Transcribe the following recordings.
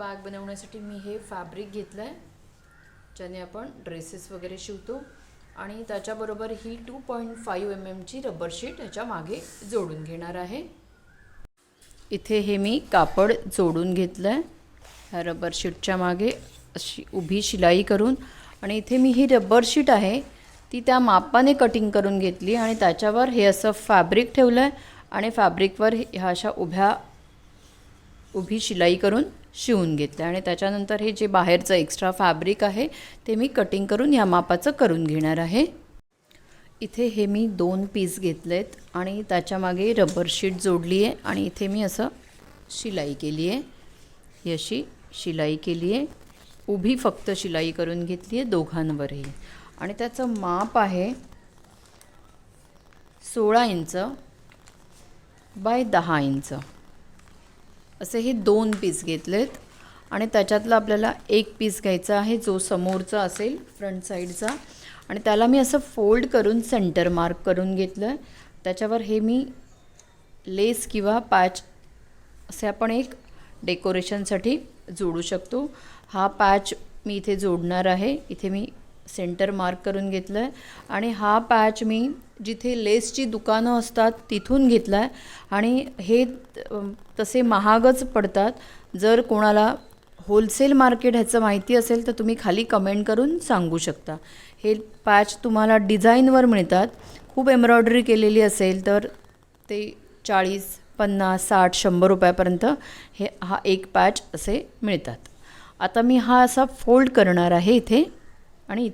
Bag बनवण्यासाठी मी हे fabric घेतलं आहे, ज्याने आपण ड्रेसेस वगैरे शिवतो. आणि त्याच्याबरोबर ही 2.5 mm रबर शीट ह्याच्या मागे जोडून घेणार आहे. इथे हे मी कापड जोडून घेतलं आहे ह्या रबर शीटच्या मागे अशी उभी शिलाई करून. आणि इथे मी ही रबर शीट आहे ती त्या मापाने कटिंग करून घेतली आणि त्याच्यावर हे असं फॅब्रिक ठेवलं आहे आणि फॅब्रिकवर ह्या अशा उभी शिलाई करून शिवून घेतलं. आणि त्याच्यानंतर हे जे बाहेरचं एक्स्ट्रा फॅब्रिक आहे ते मी कटिंग करून या मापाचं करून घेणार आहे. इथे हे मी 2 पीस घेतलेत आणि त्याच्यामागे रबर शीट जोडली आहे आणि इथे मी असं शिलाई केली आहे. ही अशी शिलाई केली आहे, उभी फक्त शिलाई करून घेतली आहे दोघांवरही. आणि त्याचं माप आहे 16 इंच बाय 10 इंच असे हे 2 पीस घेतलेत. आणि त्याच्यातला आपल्याला एक पीस घ्यायचा आहे जो समोरचा असेल फ्रंट साईडचा. आणि त्याला मी असं फोल्ड करून सेंटर मार्क करून घेतलं आहे. त्याच्यावर हे मी लेस किंवा पॅच असे आपण एक डेकोरेशनसाठी जोडू शकतो. हा पॅच मी इथे जोडणार आहे. इथे मी सेंटर मार्क करून घेतलं आहे आणि हा पॅच मी जिथे लेसची दुकानं असतात तिथून घेतला आहे. आणि हे तसे महागच पडतात. जर कोणाला होलसेल मार्केट ह्याचं माहिती असेल तर तुम्ही खाली कमेंट करून सांगू शकता. हे पॅच तुम्हाला डिझाईनवर मिळतात. खूप एम्ब्रॉयडरी केलेली असेल तर ते 40, 50, 60, 100 रुपयापर्यंत हा एक पॅच असे मिळतात. आता मी हा असा फोल्ड करणार आहे इथे आणि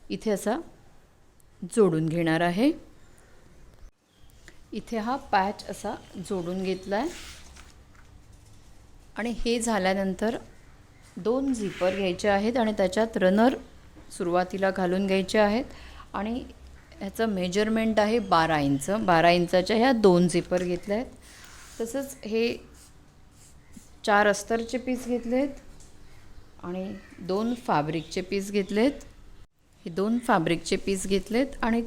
इथे असा जोडून घेणार आहे. इथे हा पॅच असा जोडून घेतला आहे. आणि हे झाल्यानंतर 2 झिपर घ्यायचे आहेत आणि त्याच्यात रनर सुरुवातीला घालून घ्यायचे आहेत. आणि ह्याचं मेजरमेंट आहे 12 इंच. 12 इंचाच्या ह्या 2 झिपर घेतल्या आहेत. तसंच हे 4 अस्तरचे पीस घेतलेत आणि 2 फॅब्रिकचे पीस घेतलेत. हे 2 फॅब्रिकचे पीस घेतलेत आणि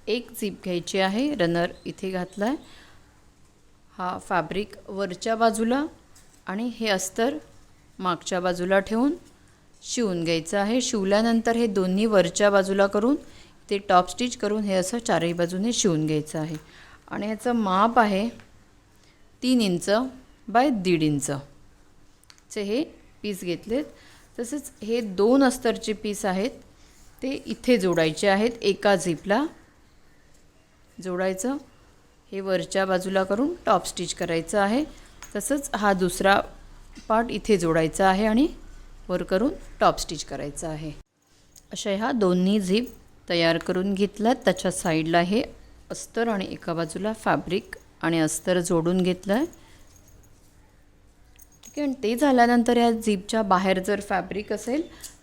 एक झिप घ्यायची आहे. रनर इथे घातला आहे. हा फॅब्रिक वरच्या बाजूला आणि हे अस्तर मागच्या बाजूला ठेवून शिवून घ्यायचं आहे. शिवल्यानंतर हे दोन्ही वरच्या बाजूला करून ते टॉप स्टिच करून हे असं चारही बाजूने शिवून घ्यायचं आहे. आणि ह्याचं माप आहे 3 इंच बाय 1.5 इंचचे हे पीस घेतलेत. तसेच हे 2 अस्तरचे पीस आहेत ते इथे जोडायचे आहेत. एका झिपला जोडायचं, हे वरच्या बाजूला करून टॉप स्टिच करायचं आहे. तसंच हा दुसरा पार्ट इथे जोडायचा आहे आणि वर करून टॉप स्टिच करायचं आहे. अशा ह्या दोन्ही झिप तयार करून घेतल्यात. त्याच्या साईडला हे अस्तर आणि एका बाजूला फॅब्रिक आणि अस्तर जोडून घेतलं आहे. ठीक आहे. आणि ते झाल्यानंतर या झिपच्या बाहेर जर फॅब्रिक असेल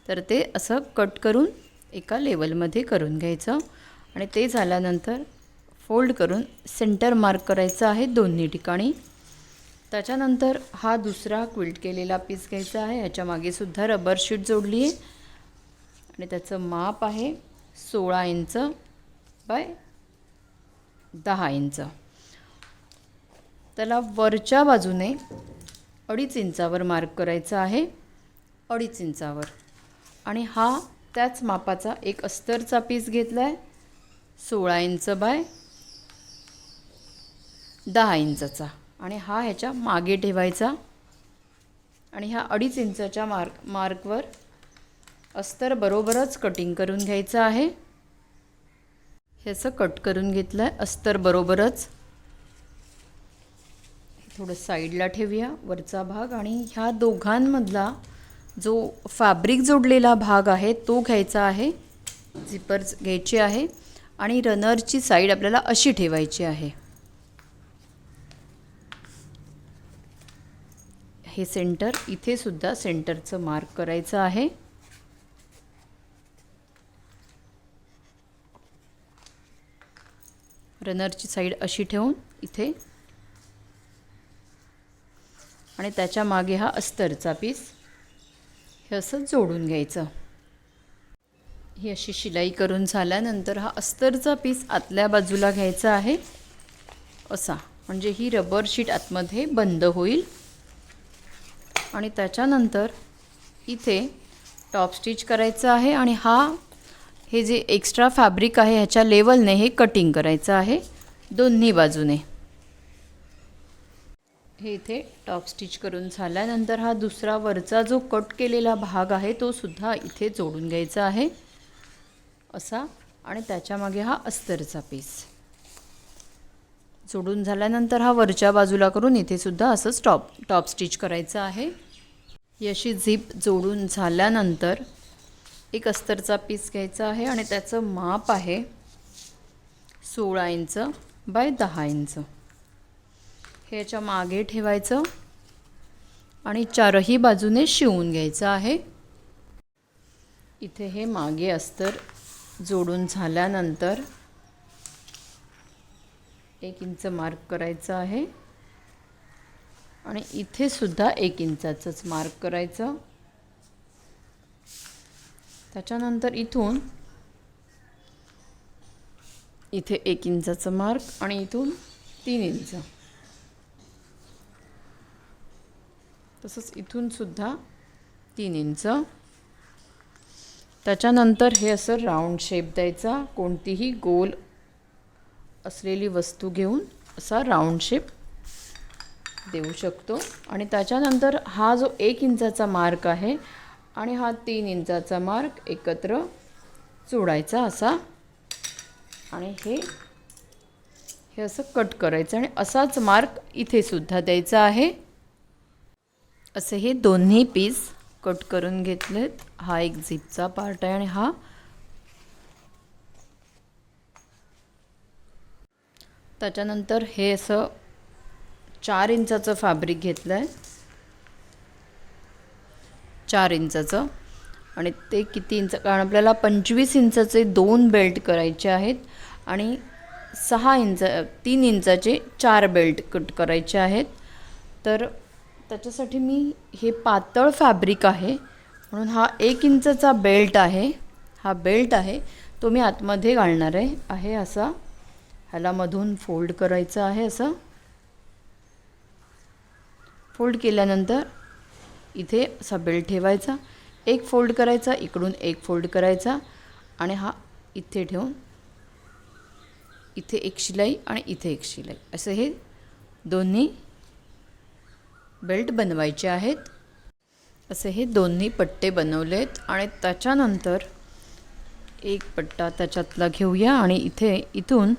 तर ते असं कट करून एका लेवलमध्ये करून घ्यायचं. आणि ते झाल्यानंतर फोल्ड करून सेंटर मार्क करायचं आहे दोन्ही ठिकाणी. त्याच्यानंतर हा दुसरा क्विल्ट केलेला पीस घ्यायचा आहे. ह्याच्या मागेसुद्धा रबर शीट जोडली आहे आणि त्याचं माप आहे 16 इंच बाय 10 इंच. त्याला वरच्या बाजूने 2.5 इंचावर मार्क करायचा आहे. 2.5 इंचावर. आणि हा त्याच मापाचा एक अस्तरचा पीस घेतला आहे 16 इंच बाय 10 इंचचा. आणि हा ह्याच्या मागे ठेवायचा आणि ह्या 2.5 इंचाच्या मार्कवर अस्तर बरोबरच कटिंग करून घ्यायचं आहे. हे असं कट करून घेतलं आहे अस्तर बरोबरच. थोडं साईडला ठेवूया वरचा भाग. आणि ह्या दोघांमधला जो फॅब्रिक जोडलेला भाग आहे तो घ्यायचा आहे. झिपर्स घ्यायची आहे आणि रनरची साईड आपल्याला अशी ठेवायची आहे. हे सेंटर इथे सुद्धा सेंटरचं मार्क करायचं आहे. रनरची साईड अशी ठेवून इथे आणि त्याच्या मागे हा अस्तरचा पीस हे असं जोडून घ्यायचं. ही अशी शिलाई करून झाल्यानंतर हा अस्तरचा पीस आतल्या बाजूला घ्यायचा आहे असा, म्हणजे ही रबर शीट आतमध्ये बंद होईल. आणि त्याच्यानंतर इथे टॉप स्टिच करायचं आहे आणि हे जे एक्स्ट्रा फॅब्रिक आहे ह्याच्या लेवलने हे कटिंग करायचं आहे दोन्ही बाजूने. हे इथे टॉप स्टिच करून झाल्यानंतर हा दुसरा वरचा जो कट केलेला भाग आहे तो सुद्धा इथे जोडून घ्यायचा आहे असा. आणि त्याच्यामागे हा अस्तरचा पीस जोडून झाल्यानंतर हा वरच्या बाजूला करून इथे सुद्धा असंच टॉप स्टिच करायचं आहे. ही अशी झिप जोडून झाल्यानंतर एक अस्तरचा पीस घ्यायचा आहे आणि त्याचं माप आहे 16 इंच बाय 10 इंच. हे याच्या मागे ठेवायचं आणि चारही बाजूने शिवून घ्यायचं आहे. इथे हे मागे अस्तर जोडून झाल्यानंतर 1 इंच मार्क करायचं आहे आणि इथे सुद्धा 1 इंचाचंच मार्क करायचं. त्याच्यानंतर इथून इथे 1 इंचाचं मार्क आणि इथून 3 इंच, तसंच इथून सुद्धा 3 इंच. त्याच्यानंतर हे असं राऊंड शेप द्यायचा. कोणतीही गोल असलेली वस्तू घेऊन असा राऊंड शेप देऊ शकतो. आणि त्याच्यानंतर हा जो 1 इंचाचा मार्क आहे आणि हा 3 इंचाचा मार्क एकत्र जोडायचा असा आणि हे असं कट करायचं आणि असाच मार्क इथे सुद्धा द्यायचा आहे. असे हे दोन्ही पीस कट करून घेतलेत. हा एक झिपचा पार्ट आहे आणि हा त्याच्यानंतर हे असं 4 इंचाचं फॅब्रिक घेतलं आहे, 4 इंचाचं. आणि ते किती इंच, कारण आपल्याला 25 इंचाचे 2 बेल्ट करायचे आहेत आणि 3 इंचाचे 4 बेल्ट कट करायचे आहेत. तर त्याच्यासाठी मी हे पातळ फॅब्रिक आहे म्हणून हा 1 इंचाचा बेल्ट आहे, हा बेल्ट आहे तो मी आतमध्ये घालणार आहे असा. ह्याला मधून फोल्ड करायचं आहे. असं फोल्ड केल्यानंतर इथे असा बेल्ट ठेवायचा, एक फोल्ड करायचा, इकडून एक फोल्ड करायचा आणि हा इथे ठेवून इथे एक शिलाई आणि इथे एक शिलाई, असे हे दोन्ही बेल्ट बनवायचे आहेत. असे हे दोन्ही पट्टे बनवलेत आणि त्याच्यानंतर एक पट्टा त्याच्यातला घेऊया आणि इथून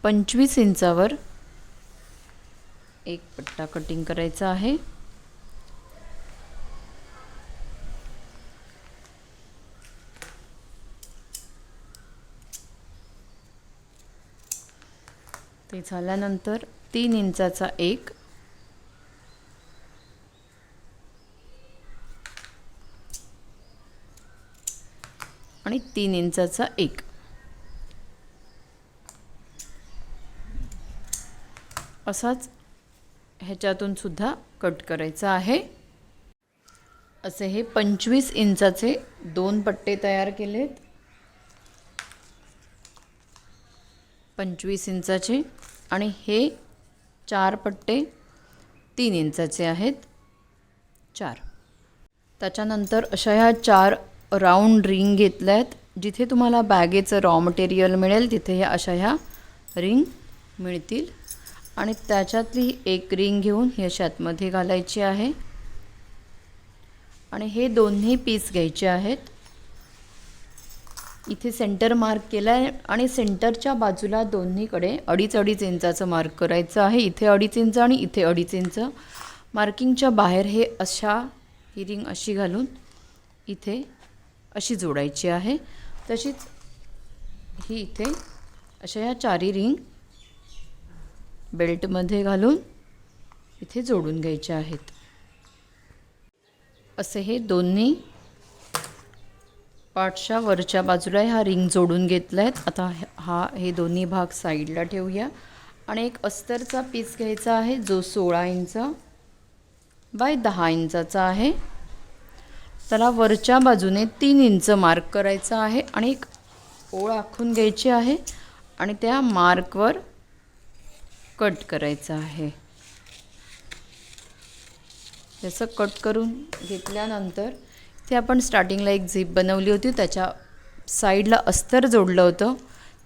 25 इंचावर एक पट्टा कटिंग करायचा आहे. ते झाल्यानंतर 3 इंचाचा एक आणि 3 इंचाचा एक असाच ह्याच्यातून सुद्धा कट करायचा आहे. असे हे 25 इंचाचे 2 पट्टे तयार केलेत, 25 इंचाचे, आणि हे 4 पट्टे 3 इंचाचे आहेत, 4. त्याच्यानंतर अशा ह्या 4 राऊंड रिंग घेतल्या आहेत. जिथे तुम्हाला बॅगेचं रॉ मटेरियल मिळेल तिथे ह्या रिंग मिळतील आणि त्याच्यातली एक रिंग घेऊन ही अशी आतमध्ये घालायची आहे आणि हे दोन्ही पीस घ्यायचे आहेत. इथे सेंटर मार्क केला आहे आणि सेंटरच्या बाजूला दोन्हीकडे 2.5 इंचाचं मार्क करायचं आहे. इथे 2.5 इंच आणि इथे 2.5 इंच. मार्किंगच्या बाहेर ही रिंग अशी घालून इथे अशी जोडायची आहे. तशीच ही इथे अशा ह्या 4 रिंग बेल्टमध्ये घालून इथे जोडून घ्यायचे आहेत. असे हे दोन्ही पार्टच्या वरच्या बाजूला ह्या रिंग जोडून घेतल्या आहेत. आता हे दोन्ही भाग साईडला ठेवूया आणि एक अस्तरचा पीस घ्यायचा आहे जो 16 इंच बाय 10 इंचाचा आहे. त्याला वरच्या बाजूने 3 इंच मार्क करायचा आहे आणि एक ओळ आखून घ्यायची आहे आणि त्या मार्कवर कट करायचा आहे. याचं कट करून घेतल्यानंतर इथे आपण स्टार्टिंगला एक झीप बनवली होती, त्याच्या साईडला अस्तर जोडलं होतं,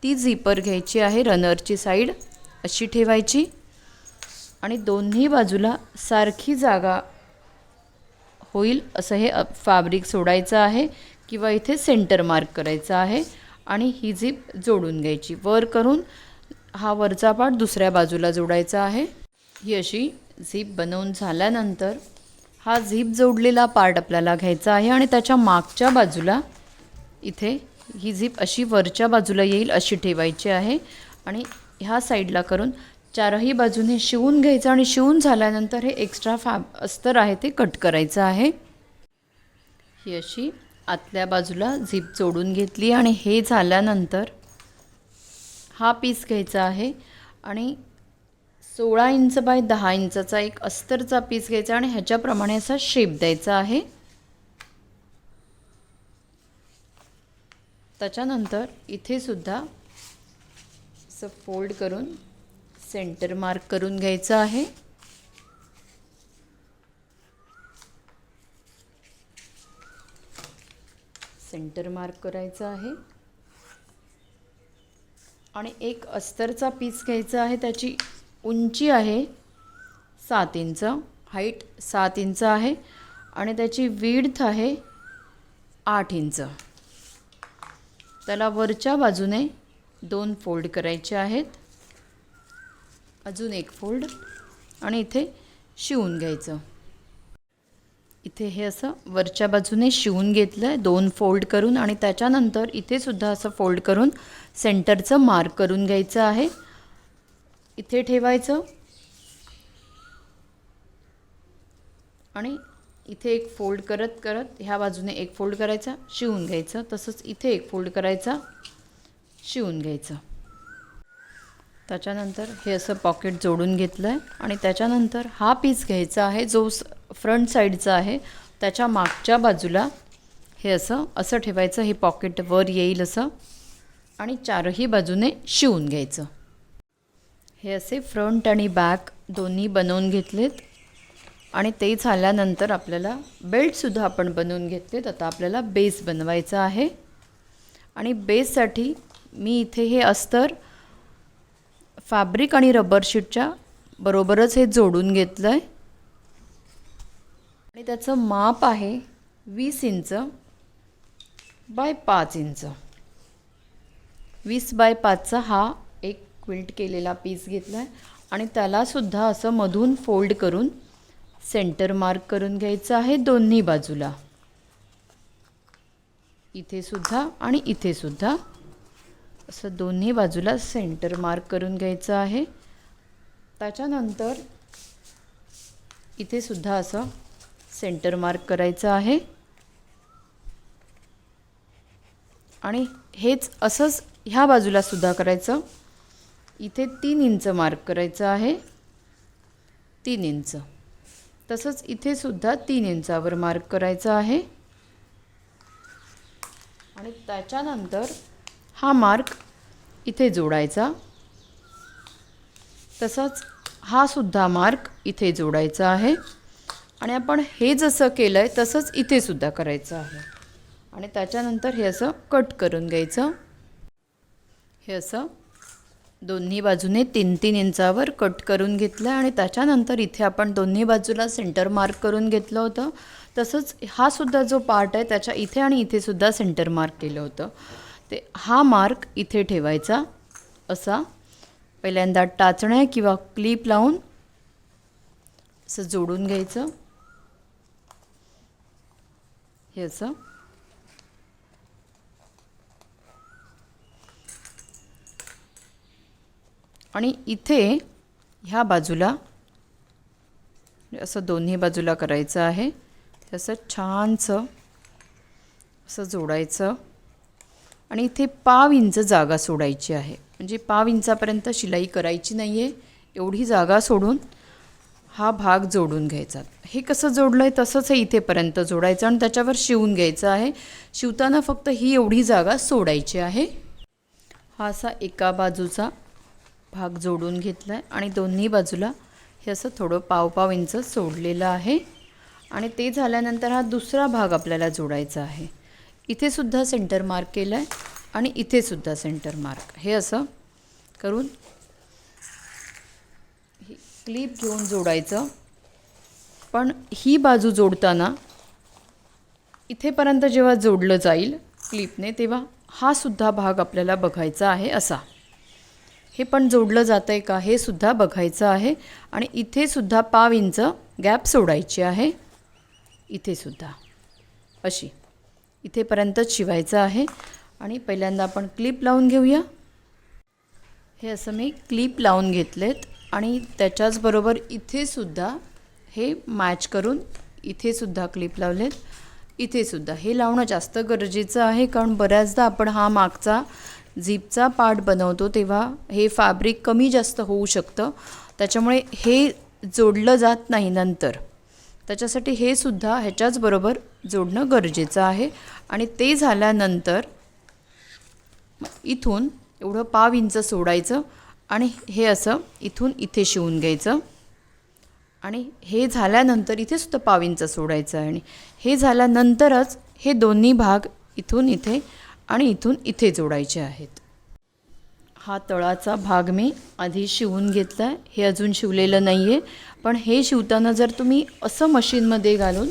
ती झिपर घ्यायची आहे, रनरची साईड अशी ठेवायची आणि दोन्ही बाजूला सारखी जागा होईल असं हे फॅब्रिक सोडायचं आहे किंवा इथे सेंटर मार्क करायचं आहे आणि ही झीप जोडून घ्यायची. वर करून हा वरचा पार्ट दुसऱ्या बाजूला जोडायचा आहे. ही अशी झीप बनवून झाल्यानंतर हा झीप जोडलेला पार्ट आपल्याला घ्यायचा आहे आणि त्याच्या मागच्या बाजूला इथे ही झीप अशी वरच्या बाजूला येईल अशी ठेवायची आहे आणि ह्या साईडला करून चारही बाजूने शिवून घ्यायचं आणि शिवून झाल्यानंतर हे एक्स्ट्रा अस्तर आहे ते कट करायचं आहे. ही अशी आतल्या बाजूला झीप जोडून घेतली आणि हे झाल्यानंतर हा पीस घ्यायचा आहे आणि 16 इंच बाय 10 इंचाचा एक अस्तरचा पीस घ्यायचा आणि ह्याच्याप्रमाणे असा शेप द्यायचा आहे. त्याच्यानंतर इथे सुद्धा असं फोल्ड करून सेंटर मार्क करून घ्यायचं आहे. सेंटर मार्क करायचं आहे आणि एक अस्तरचा पीस घ्यायचा आहे. त्याची उंची आहे 7 इंच, हाईट 7 इंच आहे आणि त्याची विड्थ आहे 8 इंच. त्याला वरच्या बाजूने 2 फोल्ड करायचे आहेत, अजून एक फोल्ड आणि इथे शिवून घ्यायचं. इथे हे असं वरच्या बाजूने शिवून घेतलं आहे 2 फोल्ड करून आणि त्याच्यानंतर इथे सुद्धा असं फोल्ड करून सेंटरचं मार्क करून घ्यायचं आहे. इथे ठेवायचं आणि इथे एक फोल्ड करत करत ह्या बाजूने एक फोल्ड करायचा, शिवून घ्यायचं. तसंच इथे एक फोल्ड करायचा, शिवून घ्यायचं. त्याच्यानंतर हे असं पॉकेट जोडून घेतलं आहे आणि त्याच्यानंतर हा पीस घ्यायचा आहे जो फ्रंट साईडचा आहे, त्याच्या मागच्या बाजूला हे असं ठेवायचं. हे पॉकेट वर येईल असं आणि चारही बाजूने शिवून घ्यायचं. हे असे फ्रंट आणि बॅक दोन्ही बनवून घेतलेत आणि ते झाल्यानंतर आपल्याला बेल्टसुद्धा आपण बनवून घेतलेत. आता आपल्याला बेस बनवायचा आहे आणि बेससाठी मी इथे हे अस्तर फॅब्रिक आणि रबर शीटच्या बरोबरच हे जोडून घेतलं आहे आणि त्याचं माप आहे 20 इंच बाय 5 इंच. 20 बाय 5चा हा एक क्विल्ट केलेला पीस घेतला आहे आणि त्यालासुद्धा असं मधून फोल्ड करून सेंटर मार्क करून घ्यायचं आहे दोन्ही बाजूला. इथे सुद्धा आणि इथे सुद्धा असं दोन्ही बाजूला सेंटर मार्क करून घ्यायचं आहे. त्याच्यानंतर इथे सुद्धा असं सेंटर मार्क करायचं आहे आणि हेच असंच ह्या बाजूला सुद्धा करायचं. इथे 3 इंच मार्क करायचं आहे, 3 इंच. तसंच इथे सुद्धा 3 इंचावर मार्क करायचं आहे आणि त्याच्यानंतर हा मार्क इथे जोडायचा. तसंच हा सुद्धा मार्क इथे जोडायचा आहे आणि आपण हे जसं केलं आहे तसंच इथे सुद्धा करायचं आहे आणि त्याच्यानंतर हे असं कट करून घ्यायचं. हे असं दोन्ही बाजूने 3-3 इंचावर कट करून घेतलं आणि त्याच्यानंतर इथे आपण दोन्ही बाजूला सेंटर मार्क करून घेतलं होतं. तसंच हा सुद्धा जो पार्ट आहे त्याच्या इथे आणि इथे सुद्धा सेंटर मार्क केलं होतं, ते हा मार्क इथे ठेवायचा. असा पहिल्यांदा टाचण्या किंवा क्लिप लावून असं जोडून घ्यायचं. हे असं आणि इथे ह्या बाजूला असं दोन्ही बाजूला करायचं आहे. असं छानसं असं जोडायचं आणि इथे 1/2 इंच जागा सोडायची आहे. म्हणजे 1/2 इंचापर्यंत शिलाई करायची नाही आहे, एवढी जागा सोडून हा भाग जोडून घ्यायचा. हे कसं जोडलं आहे तसंच हे इथेपर्यंत जोडायचं आणि त्याच्यावर शिवून घ्यायचं आहे. शिवताना फक्त ही एवढी जागा सोडायची आहे. हा असा एका बाजूचा भाग जोडून घेतला आहे आणि दोन्ही बाजूला हे असं थोडं 1/2 इंच सोडलेलं आहे आणि ते झाल्यानंतर हा दुसरा भाग आपल्याला जोडायचा आहे. इथे सुद्धा सेंटर मार्क केला आहे आणि इथे सुद्धा सेंटर मार्क. हे असं करून क्लिप घेऊन जोडायचं. पण ही बाजू जोडताना इथेपर्यंत जेव्हा जोडलं जाईल क्लिपने तेव्हा हा सुद्धा भाग आपल्याला बघायचा आहे. असा हे पण जोडलं जातं आहे का हे सुद्धा बघायचं आहे. आणि इथे सुद्धा पाव इंच गॅप सोडायची आहे. इथे सुद्धा अशी इथेपर्यंतच शिवायचं आहे. आणि पहिल्यांदा आपण क्लिप लावून घेऊया. हे असं मी क्लिप लावून घेतलेत आणि त्याच्याचबरोबर इथे सुद्धा हे मॅच करून इथे सुद्धा क्लिप लावलेत. इथे सुद्धा हे लावणं जास्त गरजेचं आहे, कारण बऱ्याचदा आपण हा मागचा झिपचा पार्ट बनवतो तेव्हा हे फॅब्रिक कमी जास्त होऊ शकतं. त्याच्यामुळे हे जोडलं जात नाही नंतर. त्याच्यासाठी हे सुद्धा ह्याच्याचबरोबर जोडणं गरजेचं आहे. आणि ते झाल्यानंतर इथून एवढं पाव इंच सोडायचं आणि हे असं इथून इथे शिवून घ्यायचं. आणि हे झाल्यानंतर इथे सुद्धा पाव इंच सोडायचं आहे. आणि हे झाल्यानंतरच हे दोन्ही भाग इथून इथे आणि इथून इथे जोडायचे आहेत. हा तळाचा भाग मी आधी शिवून घेतला आहे. हे अजून शिवलेलं नाही आहे. पण हे शिवताना जर तुम्ही असं मशीनमध्ये घालून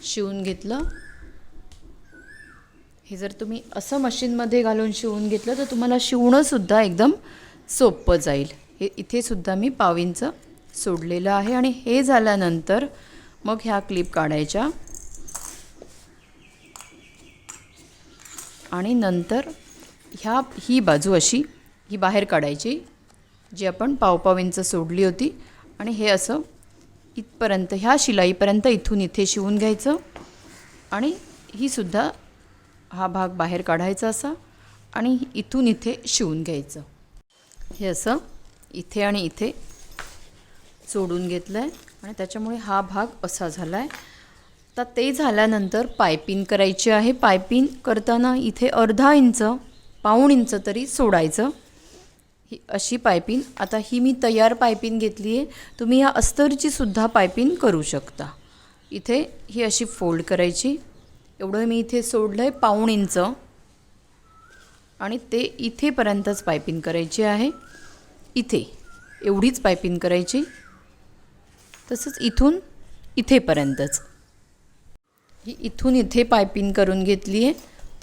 शिवून घेतलं, हे जर तुम्ही असं मशीनमध्ये घालून शिवून घेतलं तर तुम्हाला शिवणंसुद्धा एकदम सोपं जाईल. हे इथे सुद्धा मी पाव इंच सोडलेलं आहे. आणि हे झाल्यानंतर मग ह्या क्लिप काढायच्या आणि नंतर ही बाजू अशी ही बाहेर काढायची जी आपण पाव इंच सोडली होती. आणि हे असं इथपर्यंत ह्या शिलाईपर्यंत इथून इथे शिवून घ्यायचं. आणि ही सुद्धा हा भाग बाहेर काढायचा असा आणि इथून इथे शिवून घ्यायचं. हे असं इथे आणि इथे जोडून घेतलं आहे आणि त्याच्यामुळे हा भाग असा झाला आहे. तर ते झाल्यानंतर पायपिंग करायची आहे. पायपिंग करताना इथे अर्धा इंच पाऊण इंच तरी सोडायचं. ही अशी पायपिंग. आता ही मी तयार पायपिंग घेतली आहे. तुम्ही या अस्तरची सुद्धा पायपिंग करू शकता. इथे ही अशी फोल्ड करायची. एवढं मी इथे सोडलं आहे पाऊण इंच आणि ते इथेपर्यंतच पायपिंग करायची आहे. इथे एवढीच पायपिंग करायची. तसंच इथून इथेपर्यंतच ही इथून इथे पायपिंग करून घेतली आहे.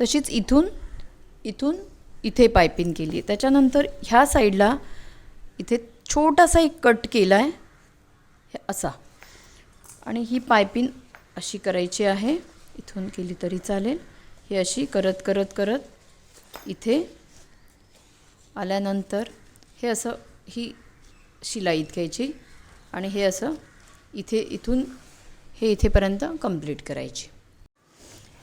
तशीच इथून इथे पायपिंग केली आहे. त्याच्यानंतर ह्या साईडला इथे छोटासा एक कट केला आहे हे असा. आणि ही पायपिंग अशी करायची आहे. इथून केली तरी चालेल. ही अशी करत करत करत इथे आल्यानंतर हे असं ही शिलाईत घ्यायची आणि हे असं इथून हे इथेपर्यंत कंप्लीट करायची.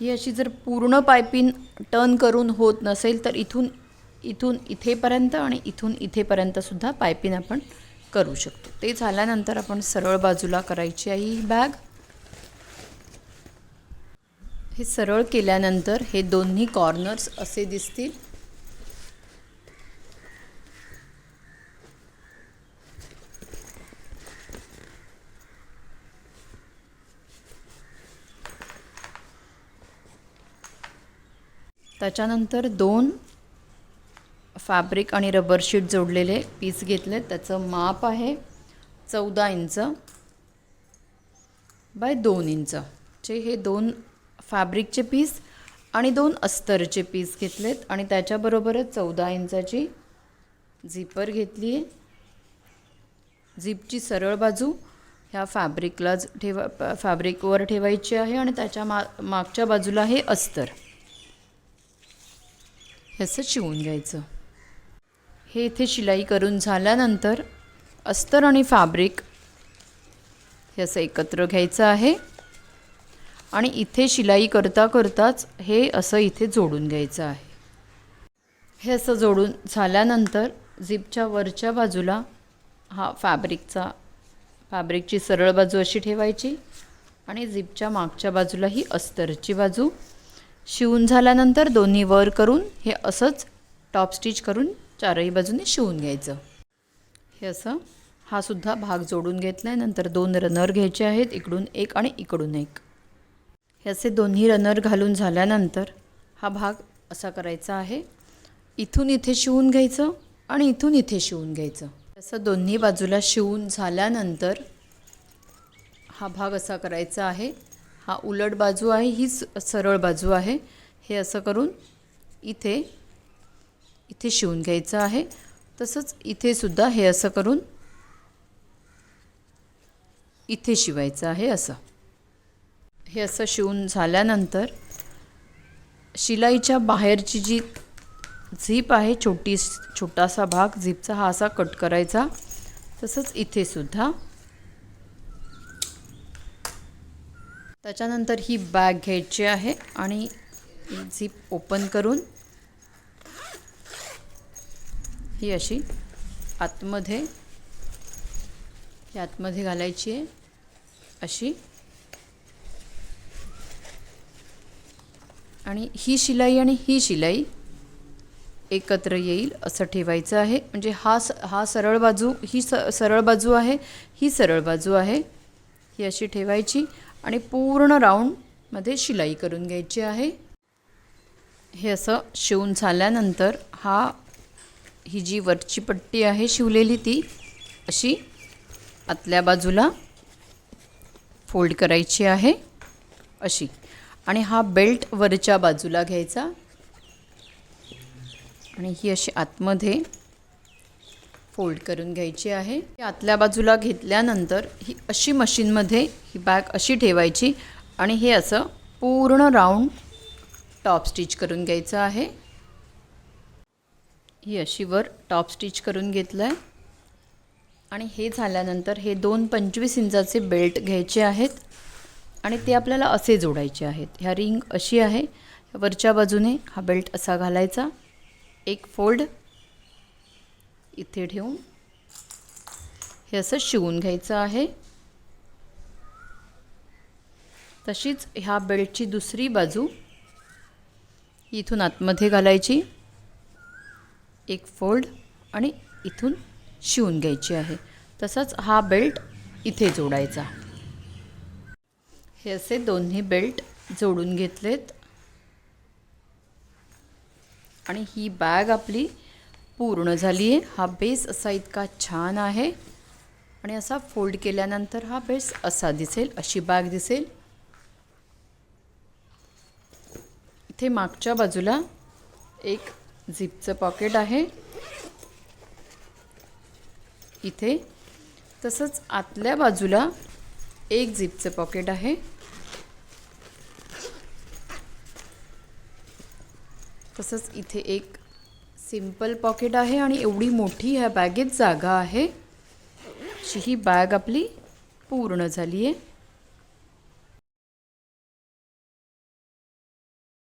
ही अशी जर पूर्ण पायपिंग टर्न करून होत नसेल तर इथून इथेपर्यंत आणि इथून इथेपर्यंतसुद्धा पायपिंग आपण करू शकतो. ते झाल्यानंतर आपण सरळ बाजूला करायची आहे ही बॅग. हे सरळ केल्यानंतर हे दोन्ही कॉर्नर्स असे दिसतील. त्याच्यानंतर 2 फॅब्रिक आणि रबर शीट जोडलेले पीस घेतले. त्याचं माप आहे 14 इंच बाय 2 इंच चे हे 2 फॅब्रिकचे पीस आणि 2 अस्तरचे पीस घेतलेत. आणि त्याच्याबरोबरच 14 इंचाची झिपर घेतली आहे. झिपची सरळ बाजू ह्या फॅब्रिकवर ठेवायची आहे आणि त्याच्या मागच्या बाजूला हे अस्तर हे असं शिवून घ्यायचं. हे इथे शिलाई करून झाल्यानंतर अस्तर आणि फॅब्रिक हे असं एकत्र घ्यायचं आहे आणि इथे शिलाई करता करताच हे असं इथे जोडून घ्यायचं आहे. हे असं जोडून झाल्यानंतर झिपच्या वरच्या बाजूला हा फॅब्रिकची सरळ बाजू अशी ठेवायची आणि झिपच्या मागच्या बाजूला ही अस्तरची बाजू. शिवून झाल्यानंतर दोन्ही वर करून हे असंच टॉप स्टिच करून चारही बाजूने शिवून घ्यायचं. हे असं हा सुद्धा भाग जोडून घेतला आहे. नंतर 2 रनर घ्यायचे आहेत, इकडून एक आणि इकडून एक. हे असे दोन्ही रनर घालून झाल्यानंतर हा भाग असा करायचा आहे. इथून इथे शिवून घ्यायचं आणि इथून इथे शिवून घ्यायचं. असं दोन्ही बाजूला शिवून झाल्यानंतर हा भाग असा करायचा आहे. हा उलट बाजू आहे, ही सरळ बाजू आहे. हे असं करून इथे इथे शिवून घ्यायचं आहे. तसंच इथे सुद्धा हे असं करून इथे शिवायचं आहे. असं हे असं शिवून झाल्यानंतर शिलाईच्या बाहेरची जी झीप आहे, छोटासा भाग झीपचा हा असा कट करायचा. तसंच इथे सुद्धा. त्याच्यानंतर ही बॅग घ्यायची आहे आणि झीप ओपन करून ही अशी आतमध्ये घालायची आहे अशी. आणि ही शिलाई आणि ही शिलाई एकत्र येईल असं ठेवायचं आहे. म्हणजे हा सरळ बाजू, ही सरळ बाजू आहे, ही सरळ बाजू आहे. ही अशी ठेवायची आणि पूर्ण राऊंडमध्ये शिलाई करून घ्यायची आहे. हे असं शिवून झाल्यानंतर ही जी वरची पट्टी आहे शिवलेली, ती अशी आतल्या बाजूला फोल्ड करायची आहे अशी. आणि हा बेल्ट वरच्या बाजूला घ्यायचा आणि ही अशी आतमध्ये फोल्ड करून घ्यायची आहे. आतल्या बाजूला घेतल्यानंतर ही अशी मशीनमध्ये ही बॅग अशी ठेवायची आणि हे असं पूर्ण राऊंड टॉप स्टिच करून घ्यायचं आहे. ही अशी वर टॉप स्टिच करून घेतलं आहे. आणि हे झाल्यानंतर हे 2 25 इंचाचे बेल्ट घ्यायचे आहेत आणि ते आपल्याला असे जोडायचे आहेत. ह्या रिंग अशी आहे, वरच्या बाजूने हा बेल्ट असा घालायचा, एक फोल्ड इथे ठेवून हे असं शिवून घ्यायचं आहे. तशीच ह्या बेल्टची दुसरी बाजू इथून आतमध्ये घालायची, एक फोल्ड आणि इथून शिवून घ्यायची आहे. तसंच हा बेल्ट इथे जोडायचा. हे असे दोन्ही बेल्ट जोडून घेतलेत आणि ही बॅग आपली पूर्ण झाली आहे. हा बेस असा इतका छान आहे आणि असा फोल्ड केल्यानंतर हा बेस असा दिसेल, अशी बॅग दिसेल. इथे मागच्या बाजूला एक झिपचं पॉकेट आहे इथे. तसंच आतल्या बाजूला एक झिपचं पॉकेट आहे. तसंच इथे एक सिंपल पॉकेट आहे आणि एवढी मोठी ह्या बॅगेत जागा आहे. अशी ही बॅग आपली पूर्ण झाली आहे.